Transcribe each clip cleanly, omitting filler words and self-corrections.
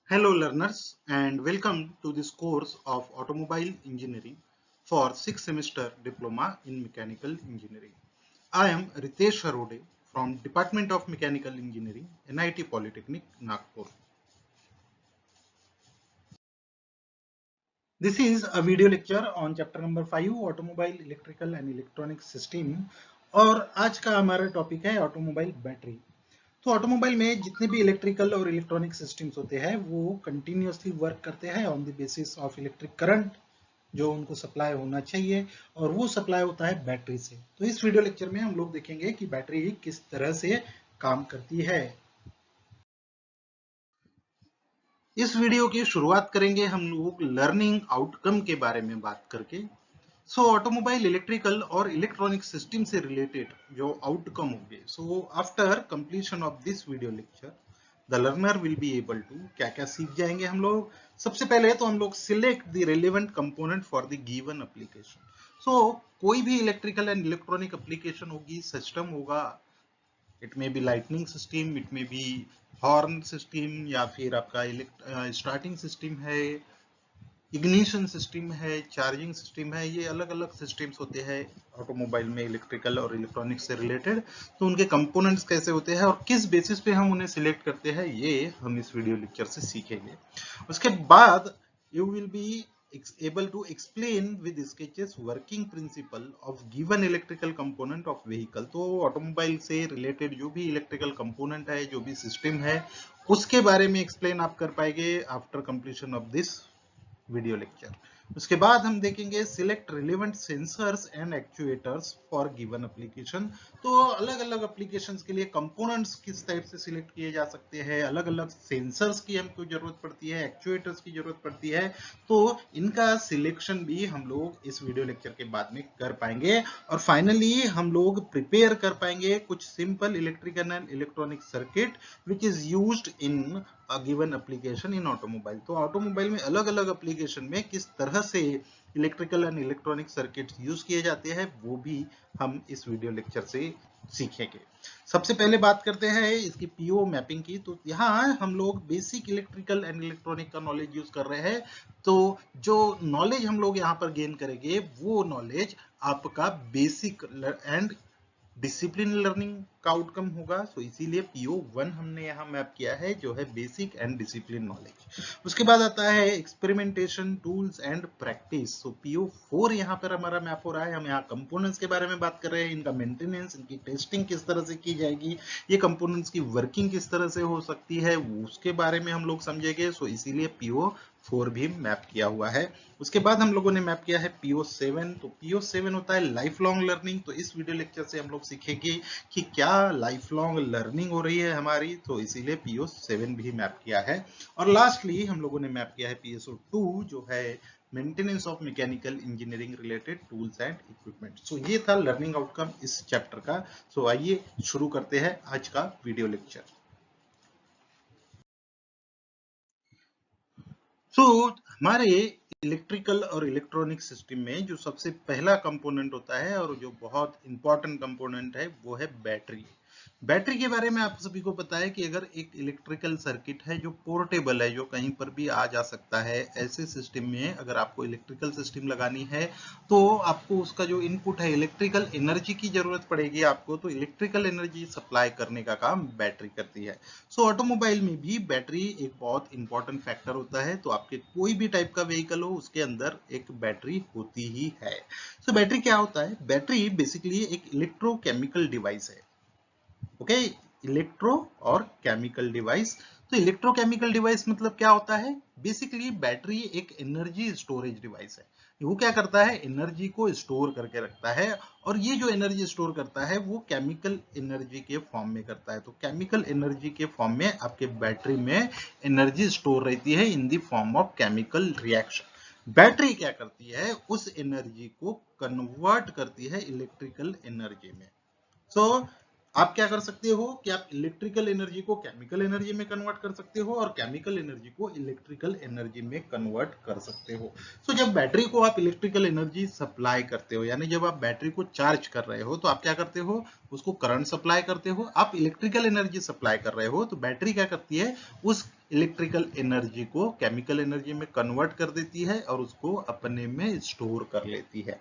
Hello learners and welcome to this course of Automobile Engineering for 6th semester Diploma in Mechanical Engineering. I am Ritesh Harode from Department of Mechanical Engineering, NIT Polytechnic, Nagpur. This is a video lecture on chapter number 5 Automobile Electrical and Electronic System और आज का हमारा topic है automobile battery. तो automobile में जितने भी electrical और इलेक्ट्रॉनिक सिस्टम्स होते हैं वो कंटिन्यूसली वर्क करते हैं on the basis of electric current जो उनको सप्लाई होना चाहिए और वो सप्लाई होता है बैटरी से। तो इस वीडियो लेक्चर में हम लोग देखेंगे कि बैटरी किस तरह से काम करती है। इस वीडियो की शुरुआत करेंगे हम लोग लर्निंग आउटकम के बारे में बात करके। सो ऑटोमोबाइल इलेक्ट्रिकल और इलेक्ट्रॉनिक सिस्टम से रिलेटेड जो आउटकम होंगे, so after completion of this video lecture the learner will be able to क्या क्या सीख जाएंगे हम लोग। सबसे पहले तो हम लोग select the relevant component for the given application. So कोई भी इलेक्ट्रिकल एंड इलेक्ट्रॉनिक एप्लीकेशन होगी, सिस्टम होगा, it may be lightning system, it may be horn system, या फिर आपका स्टार्टिंग सिस्टम है, इग्निशन सिस्टम है, चार्जिंग सिस्टम है, ये अलग अलग सिस्टम्स होते हैं ऑटोमोबाइल में इलेक्ट्रिकल और इलेक्ट्रॉनिक्स से रिलेटेड। तो उनके कंपोनेंट्स कैसे होते हैं और किस बेसिस पे हम उन्हें सिलेक्ट करते हैं, ये हम इस वीडियो लेक्चर से सीखेंगे। उसके बाद you will be able to explain with sketches working principle of given electrical component of vehicle। तो ऑटोमोबाइल से रिलेटेड जो भी इलेक्ट्रिकल कंपोनेंट है, जो भी सिस्टम है, उसके बारे में एक्सप्लेन आप कर पाएंगे after completion of this video lecture. उसके बाद हम देखेंगे select relevant sensors and actuators for given application. तो अलग अलग एप्लीकेशंस के लिए कंपोनेंट्स किस टाइप से सिलेक्ट किए जा सकते हैं, अलग अलग सेंसर्स की हमको जरूरत पड़ती है, एक्चुएटर्स की जरूरत पड़ती है, तो इनका सिलेक्शन भी हम लोग इस वीडियो लेक्चर के बाद में कर पाएंगे। और फाइनली हम लोग प्रिपेयर कर पाएंगे कुछ simple electrical and electronic circuit which is used in given application in automobile. तो ऑटोमोबाइल में अलग अलग एप्लीकेशन में किस तरह से electrical and electronic circuit use किए जाते हैं वो भी हम इस वीडियो लेक्चर से सीखेंगे। सबसे पहले बात करते हैं इसकी पीओ मैपिंग की। तो यहाँ हम लोग बेसिक इलेक्ट्रिकल एंड इलेक्ट्रॉनिक का नॉलेज यूज कर रहे हैं। तो जो नॉलेज हम लोग यहाँ पर गेन करेंगे वो नॉलेज आपका बेसिक एंड डिसिप्लिन लर्निंग का आउटकम होगा। सो इसीलिए PO1 हमने यहाँ मैप किया है जो है बेसिक एंड डिसिप्लिन नॉलेज। उसके बाद आता है experimentation tools and practice. So PO4 यहाँ पर हमारा मैप हो रहा है। हम यहाँ कंपोनेंट्स के बारे में बात कर रहे हैं, इनका मेंटेनेंस, इनकी टेस्टिंग किस तरह से की जाएगी, ये कंपोनेंट्स की वर्किंग किस तरह से हो सकती है, उसके बारे में हम लोग समझेंगे। सो इसीलिए PO4 भी मैप किया हुआ है। उसके बाद हम लोगों ने मैप किया है PO7। तो PO7 होता है लाइफ लॉन्ग लर्निंग। तो इस वीडियो लेक्चर से हम लोग सीखेंगे कि क्या लाइफ लॉन्ग लर्निंग हो रही है हमारी, तो इसीलिए PO7 भी मैप किया है। और लास्टली हम लोगों ने मैप किया है PSO2 जो है maintenance of mechanical engineering related tools and equipment. So ये था लर्निंग आउटकम इस चैप्टर का। सो आइए शुरू करते हैं आज का वीडियो लेक्चर। तो हमारे इलेक्ट्रिकल और इलेक्ट्रॉनिक सिस्टम में जो सबसे पहला कंपोनेंट होता है और जो बहुत इंपॉर्टेंट कंपोनेंट है वो है बैटरी। बैटरी के बारे में आप सभी को पता है कि अगर एक इलेक्ट्रिकल सर्किट है जो पोर्टेबल है, जो कहीं पर भी आ जा सकता है, ऐसे सिस्टम में अगर आपको इलेक्ट्रिकल सिस्टम लगानी है तो आपको उसका जो इनपुट है इलेक्ट्रिकल एनर्जी की जरूरत पड़ेगी आपको। तो इलेक्ट्रिकल एनर्जी सप्लाई करने का काम बैटरी करती है। सो ऑटोमोबाइल में भी बैटरी एक बहुत इंपॉर्टेंट फैक्टर होता है। तो आपके कोई भी टाइप का व्हीकल हो उसके अंदर एक बैटरी होती ही है। सो बैटरी क्या होता है? बैटरी बेसिकली एक इलेक्ट्रोकेमिकल डिवाइस है। ओके, इलेक्ट्रो और केमिकल डिवाइस। तो इलेक्ट्रोकेमिकल डिवाइस मतलब क्या होता है? बेसिकली बैटरी एक एनर्जी स्टोरेज डिवाइस है। वो क्या करता है? एनर्जी को स्टोर करके रखता है, और ये जो एनर्जी स्टोर करता है वो केमिकल एनर्जी के फॉर्म में करता है। तो केमिकल एनर्जी के फॉर्म में आपके बैटरी में एनर्जी स्टोर रहती है in the form of chemical reaction. Battery क्या करती है? उस एनर्जी को कन्वर्ट करती है इलेक्ट्रिकल एनर्जी में। सो आप क्या कर सकते हो कि आप इलेक्ट्रिकल एनर्जी को केमिकल एनर्जी में कन्वर्ट कर सकते हो और केमिकल एनर्जी को इलेक्ट्रिकल एनर्जी में कन्वर्ट कर सकते हो। तो जब बैटरी को आप इलेक्ट्रिकल एनर्जी सप्लाई करते हो, यानी जब आप बैटरी को चार्ज कर रहे हो, तो आप क्या करते हो, उसको करंट सप्लाई करते हो। आप इलेक्ट्रिकल एनर्जी सप्लाई कर रहे हो तो बैटरी क्या करती है, उस इलेक्ट्रिकल एनर्जी को केमिकल एनर्जी में कन्वर्ट कर देती है और उसको अपने में स्टोर कर लेती है।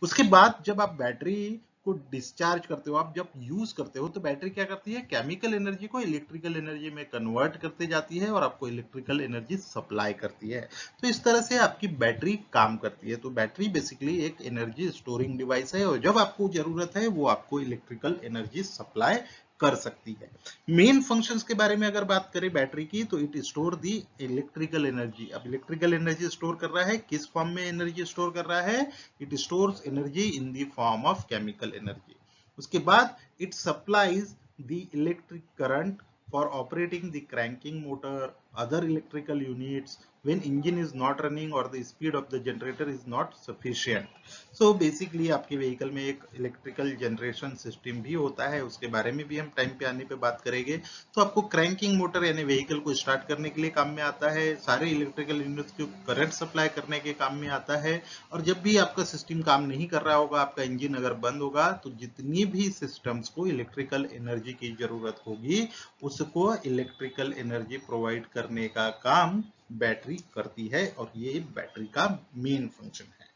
उसके बाद जब आप बैटरी को डिस्चार्ज करते हो, आप जब यूज करते हो, तो बैटरी क्या करती है, केमिकल एनर्जी को इलेक्ट्रिकल एनर्जी में कन्वर्ट करते जाती है और आपको इलेक्ट्रिकल एनर्जी सप्लाई करती है। तो इस तरह से आपकी बैटरी काम करती है। तो बैटरी बेसिकली एक एनर्जी स्टोरिंग डिवाइस है और जब आपको जरूरत है वो आपको इलेक्ट्रिकल एनर्जी सप्लाई कर सकती है। मेन फंक्शंस के बारे में अगर बात करें बैटरी की, तो it store the electrical energy. अब इलेक्ट्रिकल एनर्जी स्टोर कर रहा है, किस फॉर्म में एनर्जी स्टोर कर रहा है, it stores energy in the form of chemical energy. उसके बाद it supplies the electric current for operating the cranking motor, other electrical units when engine is not running or the speed of the generator is not sufficient. So basically आपके vehicle में एक electrical generation system भी होता है, उसके बारे में भी हम टाइम पे आने पे बात करेंगे। तो आपको क्रैंकिंग मोटर यानी व्हीकल को स्टार्ट करने के लिए काम में आता है, सारे इलेक्ट्रिकल यूनिट्स को करंट सप्लाई करने के काम में आता है। और जब भी आपका सिस्टम काम नहीं कर रहा होगा, आपका इंजन अगर बंद होगा, तो जितनी भी सिस्टम्स को इलेक्ट्रिकल एनर्जी की जरूरत होगी उसको इलेक्ट्रिकल एनर्जी प्रोवाइड करने का काम बैटरी करती है और ये बैटरी का मेन फंक्शन है।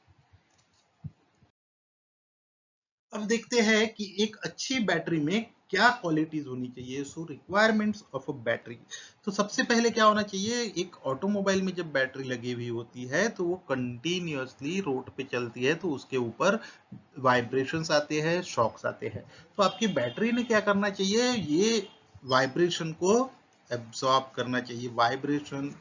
अब देखते हैं कि एक अच्छी बैटरी में क्या क्वालिटीज होनी चाहिए। सो रिक्वायरमेंट्स ऑफ अ बैटरी, तो सबसे पहले क्या होना चाहिए, एक ऑटोमोबाइल में जब बैटरी लगी हुई होती है तो वो कंटिन्यूअसली रोड पे चलती है, तो उसके ऊपर वाइब्रेशंस आते हैं, शॉक्स आते हैं। तो आपकी बैटरी ने क्या करना चाहिए, ये वाइब्रेशन को एब्सॉर्ब करना चाहिए, वाइब्रेशन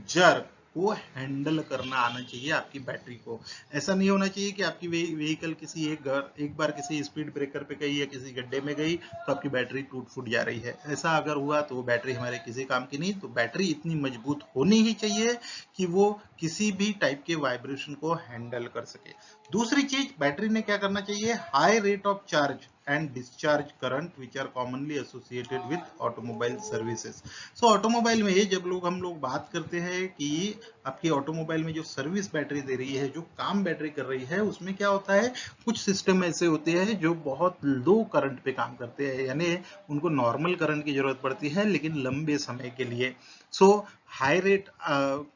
जर्क को हैंडल करना आना चाहिए आपकी बैटरी को। ऐसा नहीं होना चाहिए कि आपकी व्हीकल किसी एक बार किसी स्पीड ब्रेकर पे गई या किसी गड्ढे में गई तो आपकी बैटरी टूट फूट जा रही है। ऐसा अगर हुआ तो वो बैटरी हमारे किसी काम की नहीं। तो बैटरी इतनी मजबूत होनी ही चाहिए कि वो किसी भी टाइप के वाइब्रेशन को हैंडल कर सके। दूसरी चीज, बैटरी ने क्या करना चाहिए, high rate of charge and discharge current which are commonly associated with automobile services. So automobile में जब हम लोग बात करते हैं कि आपकी ऑटोमोबाइल में जो सर्विस बैटरी दे रही है, जो काम बैटरी कर रही है, उसमें क्या होता है, कुछ सिस्टम ऐसे होते हैं जो बहुत लो करंट पे काम करते हैं, यानी उनको नॉर्मल करंट की जरूरत पड़ती है लेकिन लंबे समय के लिए। सो हाई रेट,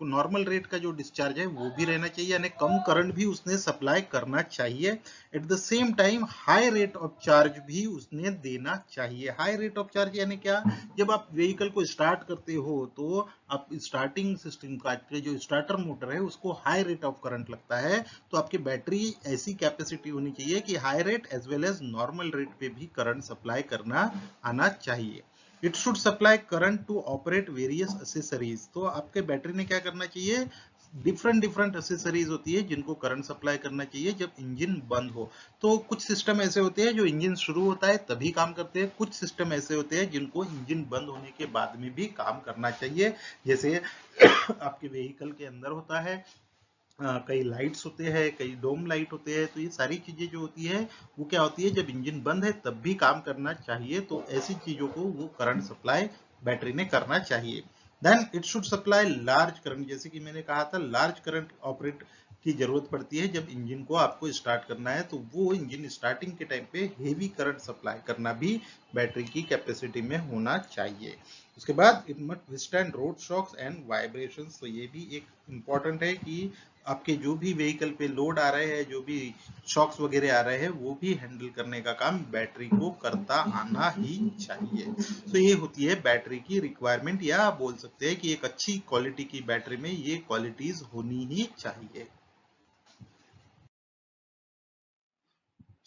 नॉर्मल रेट का जो डिस्चार्ज है वो भी रहना चाहिए, यानी कम करंट भी उसने सप्लाई करना चाहिए। At the same time high rate of charge भी उसने देना चाहिए। हाई रेट ऑफ चार्ज यानी क्या, जब आप व्हीकल को स्टार्ट करते हो तो आप स्टार्टिंग सिस्टम का जो स्टार्टर मोटर है उसको हाई रेट ऑफ करंट लगता है, तो आपकी बैटरी ऐसी कैपेसिटी होनी चाहिए कि high rate as well as normal rate पे भी करंट सप्लाई करना आना चाहिए। It should supply current to operate various accessories. तो आपके बैटरी ने क्या करना चाहिए, डिफरेंट डिफरेंट एसेसरीज होती है जिनको करंट सप्लाई करना चाहिए जब इंजन बंद हो। तो कुछ सिस्टम ऐसे होते हैं जो इंजन शुरू होता है तभी काम करते हैं, कुछ सिस्टम ऐसे होते हैं जिनको इंजन बंद होने के बाद में भी काम करना चाहिए। जैसे आपके व्हीकल के अंदर होता है, कई लाइट्स होते हैं, कई डोम लाइट होते हैं। तो ये सारी चीजें जो होती है वो क्या होती है, जब इंजन बंद है तब भी काम करना चाहिए। तो ऐसी चीजों को वो करंट सप्लाई बैटरी ने करना चाहिए। Then it should supply large current, जैसे कि मैंने कहा था लार्ज करंट ऑपरेट की जरूरत पड़ती है जब इंजन को आपको स्टार्ट करना है, तो वो इंजन स्टार्टिंग के टाइम पे हेवी करंट सप्लाई करना भी बैटरी की कैपेसिटी में होना चाहिए। उसके बाद it must withstand road shocks and vibrations. तो ये भी एक इम्पॉर्टेंट है कि आपके जो भी व्हीकल पे लोड आ रहे हैं, जो भी शॉक्स वगैरह आ रहे हैं, वो भी हैंडल करने का काम बैटरी को करता आना ही चाहिए। तो ये होती है बैटरी की रिक्वायरमेंट, या आप बोल सकते हैं कि एक अच्छी क्वालिटी की बैटरी में ये क्वालिटीज होनी ही चाहिए।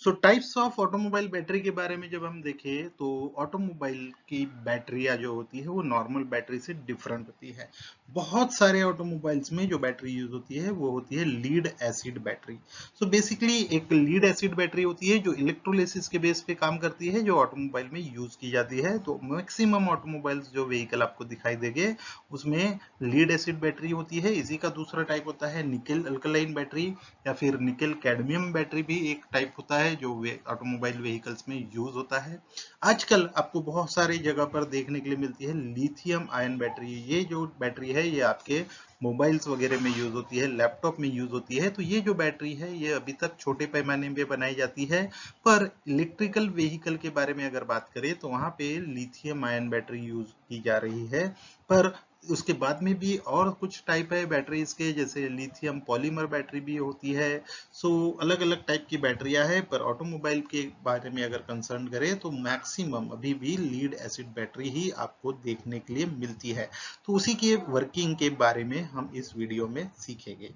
सो टाइप्स ऑफ ऑटोमोबाइल बैटरी के बारे में जब हम देखें तो ऑटोमोबाइल की बैटरियां जो होती है वो नॉर्मल बैटरी से डिफरेंट होती है। बहुत सारे ऑटोमोबाइल्स में जो बैटरी यूज होती है वो होती है lead acid battery. So basically एक लीड एसिड बैटरी होती है जो इलेक्ट्रोलिसिस के बेस पे काम करती है, जो ऑटोमोबाइल में यूज की जाती है। तो मैक्सिमम ऑटोमोबाइल्स जो व्हीकल आपको दिखाई देंगे उसमें लीड एसिड बैटरी होती है। इसी का दूसरा टाइप होता है निकेल अल्कलाइन बैटरी, या फिर निकेल कैडमियम बैटरी भी एक टाइप होता है है जो ऑटोमोबाइल व्हीकल्स में यूज होता है। आजकल आपको बहुत सारी जगह पर देखने के लिए मिलती है लिथियम आयन बैटरी। ये जो बैटरी है ये आपके मोबाइल्स वगैरह में यूज होती है, लैपटॉप में यूज होती है। तो ये जो बैटरी है ये अभी तक छोटे पैमाने में बनाई जाती है, पर इलेक्ट्रिकल व्हीकल के बारे में अगर बात करें तो वहां पे लिथियम आयन बैटरी यूज की जा रही है। पर उसके बाद में भी और कुछ टाइप है बैटरीज के, जैसे लिथियम पॉलीमर बैटरी भी होती है। सो अलग अलग टाइप की बैटरियां है, पर ऑटोमोबाइल के बारे में अगर कंसर्न करें तो मैक्सिमम अभी भी लीड एसिड बैटरी ही आपको देखने के लिए मिलती है। तो उसी के वर्किंग के बारे में हम इस वीडियो में सीखेंगे।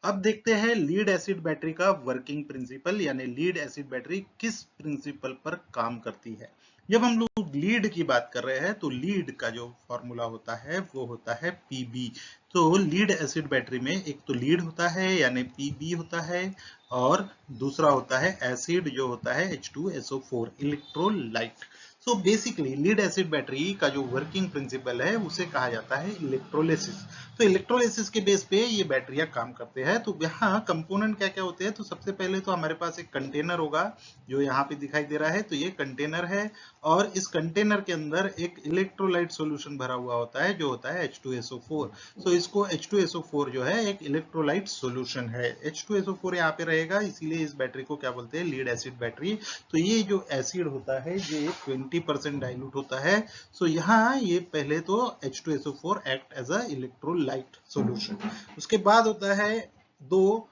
अब देखते हैं लीड एसिड बैटरी का वर्किंग प्रिंसिपल, यानी लीड एसिड बैटरी किस प्रिंसिपल पर काम करती है। जब हम लोग लीड की बात कर रहे हैं तो लीड का जो फॉर्मूला होता है वो होता है पीबी। तो लीड एसिड बैटरी में एक तो लीड होता है यानी पीबी होता है, और दूसरा होता है एसिड जो होता है H2SO4 electrolyte. So basically lead acid battery का जो वर्किंग प्रिंसिपल है उसे कहा जाता है इलेक्ट्रोलिसिस। तो इलेक्ट्रोलिसिस के बेस पे ये बैटरियां काम करते हैं। तो यहाँ कंपोनेंट क्या क्या होते हैं, तो सबसे पहले तो हमारे पास एक कंटेनर होगा जो यहाँ पे दिखाई दे रहा है। तो ये कंटेनर है, और इस कंटेनर के अंदर एक इलेक्ट्रोलाइट सॉल्यूशन भरा हुआ होता है जो होता है H2SO4। सो इसको H2SO4 जो है एक इलेक्ट्रोलाइट सॉल्यूशन है। H2SO4 यहाँ पे रहेगा, इसीलिए इस बैटरी को क्या बोलते हैं, लीड एसिड बैटरी। तो ये जो एसिड होता है ये 20% डाइल्यूट होता है। सो यहाँ ये पहले तो H2SO4 act as a electrolyte solution. उसके बाद होता है दो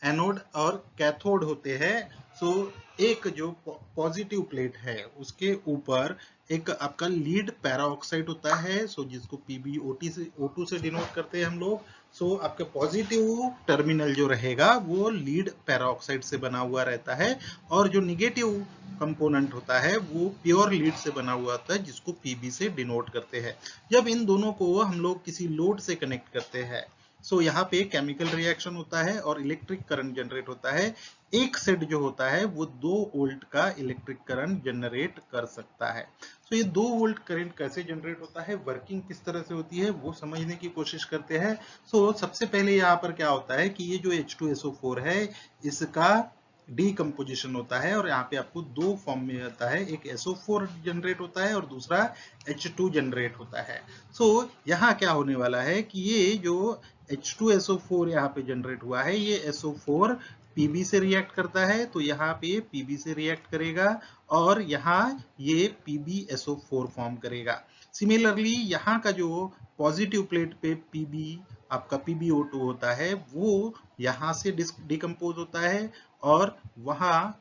एनोड और कैथोड होते हैं। सो एक जो पॉजिटिव प्लेट है उसके ऊपर एक आपका लीड पैराऑक्साइड होता है, सो जिसको PbO2 से O2 से डिनोट करते हैं हम लोग। सो आपका पॉजिटिव टर्मिनल जो रहेगा वो लीड पैराऑक्साइड से बना हुआ रहता है, और जो निगेटिव कंपोनेंट होता है वो प्योर लीड से बना हुआ होता है जिसको Pb से डिनोट करते हैं। जब इन दोनों को हम लोग किसी लोड से कनेक्ट करते हैं सो यहाँ पे केमिकल रिएक्शन होता है और इलेक्ट्रिक करंट जनरेट होता है। एक सेट जो होता है वो 2 वोल्ट का इलेक्ट्रिक करंट जनरेट कर सकता है। तो ये 2 वोल्ट करंट कैसे जनरेट होता है, वर्किंग किस तरह से होती है, वो समझने की कोशिश करते हैं। सो सबसे पहले यहाँ पर क्या होता है कि ये जो H2SO4 है इसका डीकम्पोजिशन होता है, और यहाँ पे आपको दो फॉर्म में आता है, एक SO4 जनरेट होता है और दूसरा H2 जनरेट होता है। सो यहाँ क्या होने वाला है कि ये जो H2SO4 यहाँ पे जनरेट हुआ है ये SO4 Pb से रिएक्ट करता है, तो यहाँ पे Pb से रिएक्ट करेगा और यहाँ ये PbSO4 फॉर्म करेगा। सिमिलरली यहाँ का जो पॉजिटिव प्लेट पे Pb आपका PbO2 होता है वो यहाँ से डिकम्पोज होता है, और वहाँ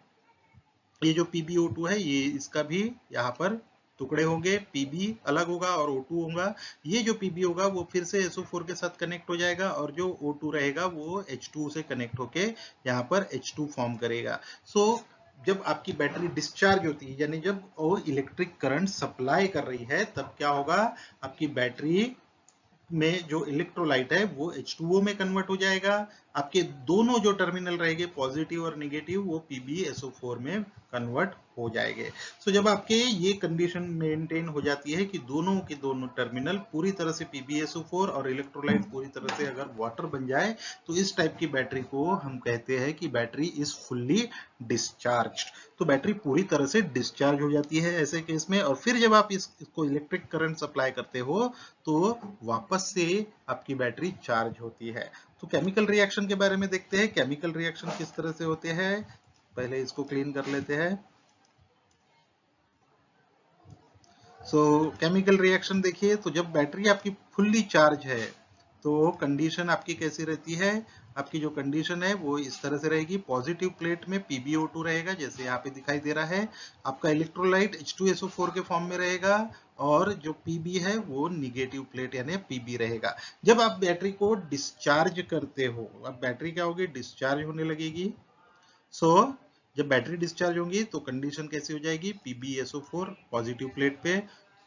ये जो PbO2 है ये इसका भी यहाँ पर टुकड़े होंगे, Pb अलग होगा और O2 होगा। ये जो Pb होगा वो फिर से SO4 के साथ कनेक्ट हो जाएगा, और जो O2 रहेगा वो H2 से कनेक्ट होके यहाँ पर H2 फॉर्म करेगा। सो जब आपकी बैटरी डिस्चार्ज होती है यानी जब वो इलेक्ट्रिक करंट सप्लाई कर रही है तब क्या होगा, आपकी बैटरी में जो इलेक्ट्रोलाइट है वो H2O में कन्वर्ट हो जाएगा। आपके दोनों जो टर्मिनल रहेंगे पॉजिटिव और नेगेटिव वो PbSO4 में कन्वर्ट हो जाएंगे। सो जब आपके ये कंडीशन मेंटेन हो जाती है कि दोनों के दोनों टर्मिनल पूरी तरह से PbSO4 और इलेक्ट्रोलाइट पूरी तरह से अगर वाटर बन जाए तो इस टाइप की बैटरी को हम कहते हैं कि बैटरी इज फुल्ली डिस्चार्ज्ड। तो बैटरी पूरी तरह से डिस्चार्ज हो जाती है ऐसे केस में, और फिर जब आप इसको इलेक्ट्रिक करंट सप्लाई करते हो तो वापस से आपकी बैटरी चार्ज होती है। तो केमिकल रिएक्शन के बारे में देखते हैं, केमिकल रिएक्शन किस तरह से होते हैं। पहले इसको क्लीन कर लेते हैं। सो केमिकल रिएक्शन देखिए, तो जब बैटरी आपकी फुल्ली चार्ज है तो कंडीशन आपकी कैसी रहती है, आपकी जो कंडीशन है वो इस तरह से रहेगी। पॉजिटिव प्लेट में PbO2 रहेगा जैसे यहाँ पे दिखाई दे रहा है, आपका इलेक्ट्रोलाइट H2SO4 के फॉर्म में रहेगा, और जो Pb है वो निगेटिव प्लेट यानी Pb रहेगा। जब आप बैटरी को डिस्चार्ज करते हो, अब बैटरी क्या होगी, डिस्चार्ज होने लगेगी। सो जब बैटरी डिस्चार्ज होगी तो कंडीशन कैसी हो जाएगी, PbSO4 पॉजिटिव प्लेट पे,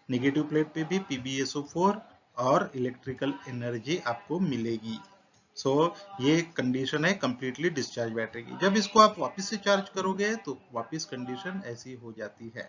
नेगेटिव प्लेट पे भी PbSO4, और इलेक्ट्रिकल एनर्जी आपको मिलेगी। सो ये कंडीशन है कंप्लीटली डिस्चार्ज बैटरी की। जब इसको आप वापस से चार्ज करोगे तो वापस कंडीशन ऐसी हो जाती है।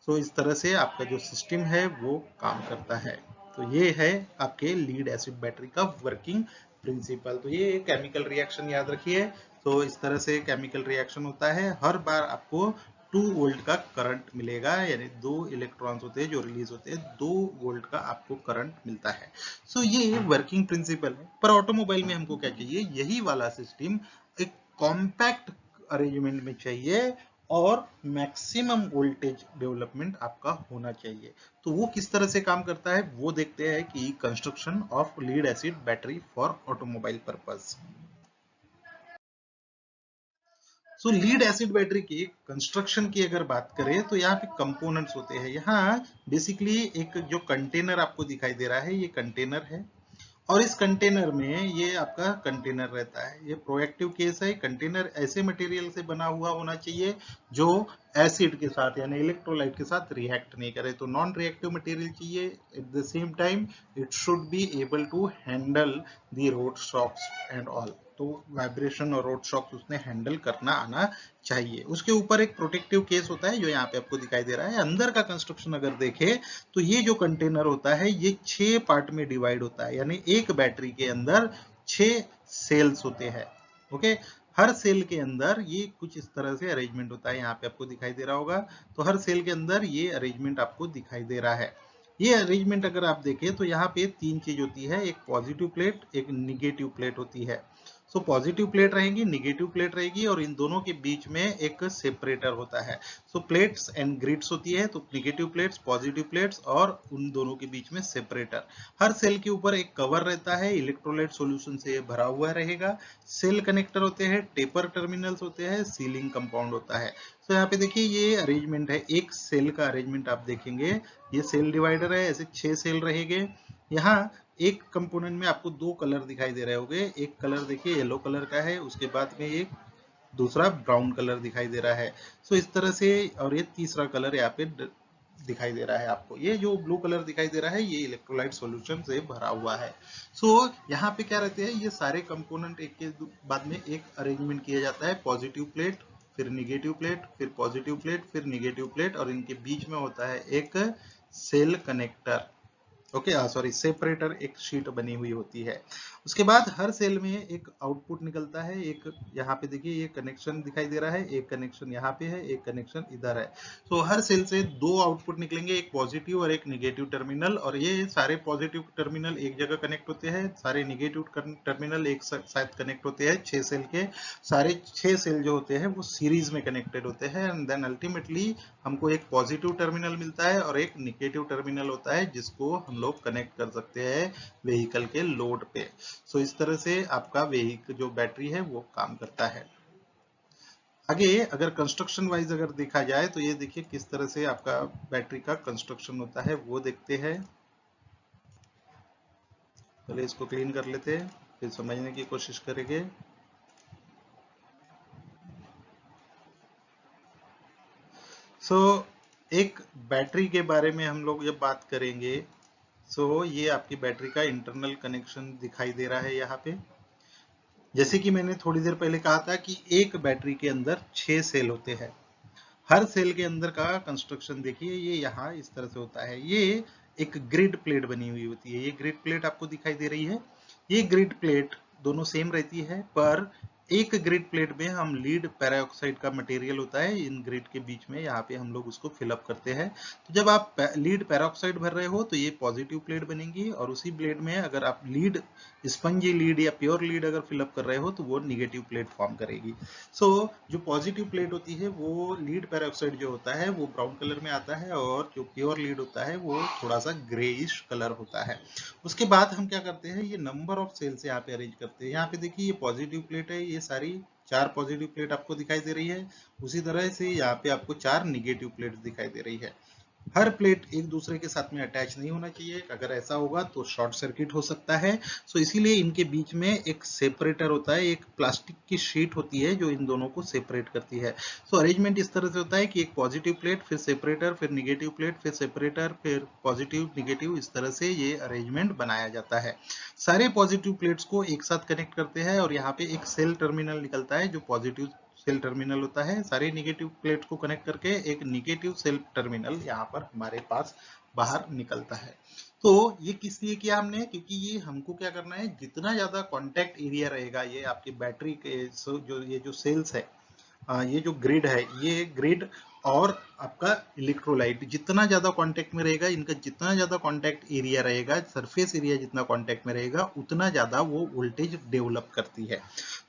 सो इस तरह से आपका जो सिस्टम है वो काम करता है। तो ये है आपके लीड एसिड बैटरी का वर्किंग प्रिंसिपल। तो ये केमिकल रिएक्शन याद रखिए। तो इस तरह से केमिकल रिएक्शन होता है, हर बार आपको 2 वोल्ट का करंट मिलेगा, यानी 2 इलेक्ट्रॉन्स होते हैं जो रिलीज होते हैं, 2 वोल्ट का आपको करंट मिलता है। सो ये वर्किंग प्रिंसिपल है। पर ऑटोमोबाइल में हमको क्या चाहिए, यही वाला सिस्टम एक कॉम्पैक्ट अरेंजमेंट में चाहिए और मैक्सिमम वोल्टेज डेवलपमेंट आपका होना चाहिए। तो वो किस तरह से काम करता है वो देखते हैं कि construction of lead acid battery for automobile purpose. So lead acid battery की कंस्ट्रक्शन की अगर बात करें तो यहाँ पे कंपोनेंट्स होते हैं। यहाँ बेसिकली एक जो कंटेनर आपको दिखाई दे रहा है, ये कंटेनर है और इस कंटेनर में ये आपका कंटेनर रहता है। ये प्रोएक्टिव केस है। कंटेनर ऐसे मटेरियल से बना हुआ होना चाहिए जो एसिड के साथ यानी इलेक्ट्रोलाइट के साथ रिएक्ट नहीं करे। तो नॉन रिएक्टिव मटेरियल चाहिए। At the same time it should be able to handle the road shocks and all. तो वाइब्रेशन और रोड शॉक्स उसने हैंडल करना आना चाहिए। उसके ऊपर एक प्रोटेक्टिव केस होता है जो यहाँ पे आपको दिखाई दे रहा है। अंदर का कंस्ट्रक्शन अगर देखें तो ये जो कंटेनर होता है ये 6 पार्ट में डिवाइड होता है, यानी एक बैटरी के अंदर 6 सेल्स होते हैं। ओके, हर सेल के अंदर ये कुछ इस तरह से अरेंजमेंट होता है, यहाँ पे आपको दिखाई दे रहा होगा। तो हर सेल के अंदर ये अरेंजमेंट आपको दिखाई दे रहा है। ये अरेंजमेंट अगर आप देखें तो यहाँ पे 3 चीज होती है, एक पॉजिटिव प्लेट, एक निगेटिव प्लेट होती है। सो पॉजिटिव प्लेट रहेगी, निगेटिव प्लेट रहेगी और इन दोनों के बीच में एक सेपरेटर होता है। सो प्लेट्स एंड ग्रिड्स होती है, तो निगेटिव प्लेट्स, पॉजिटिव प्लेट्स और उन दोनों के बीच में सेपरेटर। हर सेल के ऊपर एक कवर रहता है, इलेक्ट्रोलाइट सॉल्यूशन से भरा हुआ रहेगा। सेल कनेक्टर होते हैं, टेपर टर्मिनल्स होते हैं, सीलिंग कंपाउंड होता है। तो यहाँ पे देखिए ये अरेंजमेंट है, एक सेल का अरेंजमेंट आप देखेंगे। ये सेल डिवाइडर है, ऐसे 6 सेल रहेंगे। यहाँ एक कंपोनेंट में आपको 2 कलर दिखाई दे रहे होंगे। एक कलर देखिए येलो कलर का है, उसके बाद में एक दूसरा ब्राउन कलर दिखाई दे रहा है। सो इस तरह से, और ये तीसरा कलर यहाँ पे दिखाई दे रहा है आपको। ये जो ब्लू कलर दिखाई दे रहा है ये इलेक्ट्रोलाइट सॉल्यूशन से भरा हुआ है। सो यहाँ पे क्या रहते हैं, ये सारे कंपोनेंट एक के बाद में एक अरेंजमेंट किया जाता है। पॉजिटिव प्लेट, फिर निगेटिव प्लेट, फिर पॉजिटिव प्लेट, फिर निगेटिव प्लेट और इनके बीच में होता है एक cell connector. Okay, sorry, separator, एक शीट बनी हुई होती है। उसके बाद हर सेल में एक आउटपुट निकलता है। एक यहाँ पे देखिए ये कनेक्शन दिखाई दे रहा है, एक कनेक्शन यहाँ पे है, एक कनेक्शन इधर है। तो हर सेल से 2 आउटपुट निकलेंगे, एक पॉजिटिव और एक निगेटिव टर्मिनल। और ये सारे पॉजिटिव टर्मिनल एक जगह कनेक्ट होते हैं, सारे निगेटिव टर्मिनल एक साथ कनेक्ट होते हैं। 6 सेल के सारे 6 सेल जो होते हैं वो सीरीज में कनेक्टेड होते हैं एंड देन अल्टीमेटली हमको एक पॉजिटिव टर्मिनल मिलता है और एक निगेटिव टर्मिनल होता है जिसको हम लोग कनेक्ट कर सकते हैं व्हीकल के लोड पे। सो इस तरह से आपका व्हीकल जो बैटरी है वो काम करता है। आगे अगर कंस्ट्रक्शन वाइज अगर देखा जाए तो ये देखिए किस तरह से आपका बैटरी का कंस्ट्रक्शन होता है वो देखते हैं। पहले इसको क्लीन कर लेते हैं, फिर समझने की कोशिश करेंगे। सो एक बैटरी के बारे में हम लोग जब बात करेंगे, सो ये आपकी बैटरी का इंटरनल कनेक्शन दिखाई दे रहा है यहाँ पे। जैसे कि मैंने थोड़ी देर पहले कहा था कि एक बैटरी के अंदर 6 सेल होते हैं। हर सेल के अंदर का कंस्ट्रक्शन देखिए, ये यहाँ इस तरह से होता है। ये एक ग्रिड प्लेट बनी हुई होती है, ये ग्रिड प्लेट आपको दिखाई दे रही है। ये ग्रिड प्लेट दोनों सेम रहती है, पर एक ग्रिड प्लेट में हम लीड पेरोक्साइड का मटेरियल होता है, इन ग्रिड के बीच में यहाँ पे हम लोग उसको फिलअप करते हैं। तो जब आप लीड पेरोक्साइड भर रहे हो तो ये पॉजिटिव प्लेट बनेगी और उसी प्लेट में अगर आप लीड, स्पंजी लीड या प्योर लीड अगर फिलअप कर रहे हो तो वो निगेटिव प्लेट फॉर्म करेगी। सो जो पॉजिटिव प्लेट होती है वो लीड पेरोक्साइड जो होता है वो ब्राउन कलर में आता है और जो प्योर लीड होता है वो थोड़ा सा ग्रेइश कलर होता है। उसके बाद हम क्या करते हैं, ये नंबर ऑफ सेल्स यहाँ पे अरेंज करते हैं। यहाँ पे देखिए ये पॉजिटिव प्लेट है, ये सारी 4 पॉजिटिव प्लेट आपको दिखाई दे रही है। उसी तरह से यहाँ पे आपको 4 निगेटिव प्लेट दिखाई दे रही है। हर प्लेट एक दूसरे के साथ में अटैच नहीं होना चाहिए, अगर ऐसा होगा तो शॉर्ट सर्किट हो सकता है। सो इसीलिए इनके बीच में एक सेपरेटर होता है, एक प्लास्टिक की शीट होती है जो इन दोनों को सेपरेट करती है। सो अरेंजमेंट इस तरह से होता है कि एक पॉजिटिव प्लेट, फिर सेपरेटर, फिर निगेटिव प्लेट, फिर सेपरेटर, फिर पॉजिटिव निगेटिव, इस तरह से ये अरेंजमेंट बनाया जाता है। सारे पॉजिटिव प्लेट्स को एक साथ कनेक्ट करते हैं और यहाँ पे एक सेल टर्मिनल निकलता है जो पॉजिटिव सेल टर्मिनल होता है। सारे निगेटिव प्लेट को कनेक्ट करके एक निगेटिव सेल टर्मिनल यहाँ पर हमारे पास बाहर निकलता है। तो ये किस लिए किया हमने, क्योंकि ये हमको क्या करना है, जितना ज्यादा कॉन्टेक्ट एरिया रहेगा ये आपकी बैटरी के जो ये जो सेल्स है, ये जो ग्रिड है, ये ग्रिड और आपका इलेक्ट्रोलाइट जितना ज्यादा कांटेक्ट में रहेगा, इनका जितना ज्यादा कांटेक्ट एरिया रहेगा, सरफेस एरिया जितना कांटेक्ट में रहेगा, उतना ज्यादा वो वोल्टेज डेवलप करती है।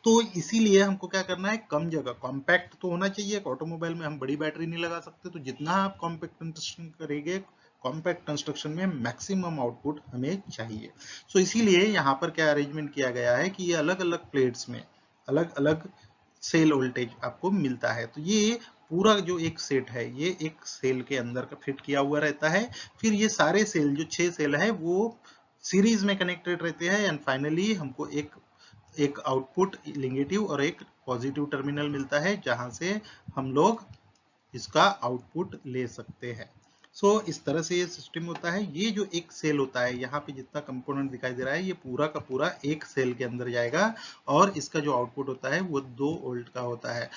तो इसीलिए हमको क्या करना है, कम जगह, कॉम्पैक्ट तो होना चाहिए। ऑटोमोबाइल में हम बड़ी बैटरी नहीं लगा सकते, तो जितना आप कॉम्पैक्ट कंस्ट्रक्शन करेंगे, कॉम्पैक्ट कंस्ट्रक्शन में मैक्सिमम आउटपुट हमें चाहिए। सो इसीलिए यहाँ पर क्या अरेंजमेंट किया गया है कि ये अलग अलग प्लेट्स में अलग अलग सेल वोल्टेज आपको मिलता है। तो ये पूरा जो एक सेट है, ये एक सेल के अंदर का फिट किया हुआ रहता है। फिर ये सारे सेल, जो 6 सेल है, वो सीरीज में कनेक्टेड रहते हैं एंड फाइनली हमको एक एक आउटपुट नेगेटिव और एक पॉजिटिव टर्मिनल मिलता है, जहां से हम लोग इसका आउटपुट ले सकते हैं। इस तरह से ये सिस्टम होता है। ये जो एक सेल होता है, यहाँ पे जितना कंपोनेंट दिखाई दे रहा है, ये पूरा का पूरा एक सेल के अंदर जाएगा और इसका जो आउटपुट होता है वो 2 वोल्ट का होता है।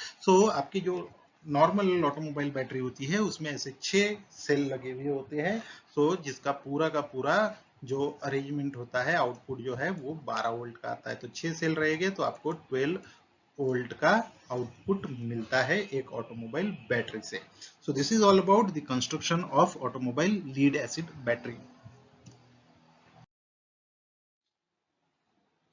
आपकी जो नॉर्मल ऑटोमोबाइल बैटरी होती है उसमें ऐसे 6 सेल लगे हुए होते हैं। जिसका पूरा का पूरा जो अरेंजमेंट होता है, आउटपुट जो है वो 12 वोल्ट का आता है। तो 6 सेल रहेंगे तो आपको 12 वोल्ट का आउटपुट मिलता है एक ऑटोमोबाइल बैटरी से। This is all about the construction of automobile lead acid battery.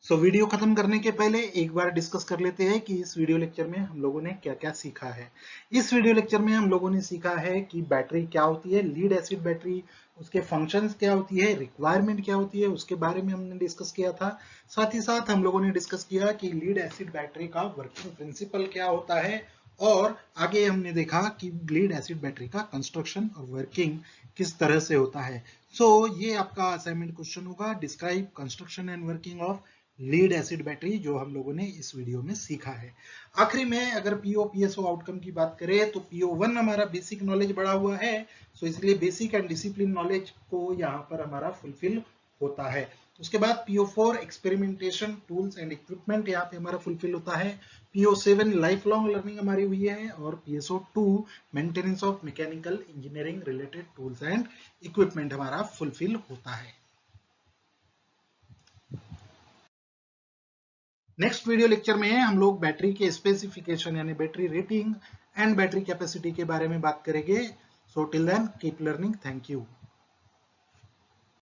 Video खत्म करने के पहले एक बार डिस्कस कर लेते हैं कि इस वीडियो लेक्चर में हम लोगों ने क्या क्या सीखा है। इस वीडियो लेक्चर में हम लोगों ने सीखा है कि बैटरी क्या होती है, लीड एसिड बैटरी, उसके फंक्शंस क्या होती है, रिक्वायरमेंट क्या होती है, उसके बारे में हमने डिस्कस किया था। साथ ही साथ हम लोगों ने डिस्कस किया कि लीड एसिड बैटरी का वर्किंग प्रिंसिपल क्या होता है, और आगे हमने देखा कि लीड एसिड बैटरी का कंस्ट्रक्शन और वर्किंग किस तरह से होता है। ये आपका असाइनमेंट क्वेश्चन होगा, describe construction and working of lead acid battery, जो हम लोगों ने इस वीडियो में सीखा है। आखिरी में अगर पीओ पीएसओ आउटकम की बात करें तो PO1 हमारा बेसिक नॉलेज बढ़ा हुआ है, इसलिए बेसिक एंड डिसिप्लिन नॉलेज को यहाँ पर हमारा फुलफिल होता है। उसके बाद PO4 experimentation tools and equipment यहाँ पे हमारा फुलफिल होता है। PO7 लाइफ लॉन्ग लर्निंग हमारी हुई है, और PSO2 maintenance of mechanical engineering related tools and equipment हमारा फुलफिल होता है। नेक्स्ट वीडियो लेक्चर में हम लोग बैटरी के स्पेसिफिकेशन यानी battery rating and battery capacity के बारे में बात करेंगे। Till then keep learning. Thank you.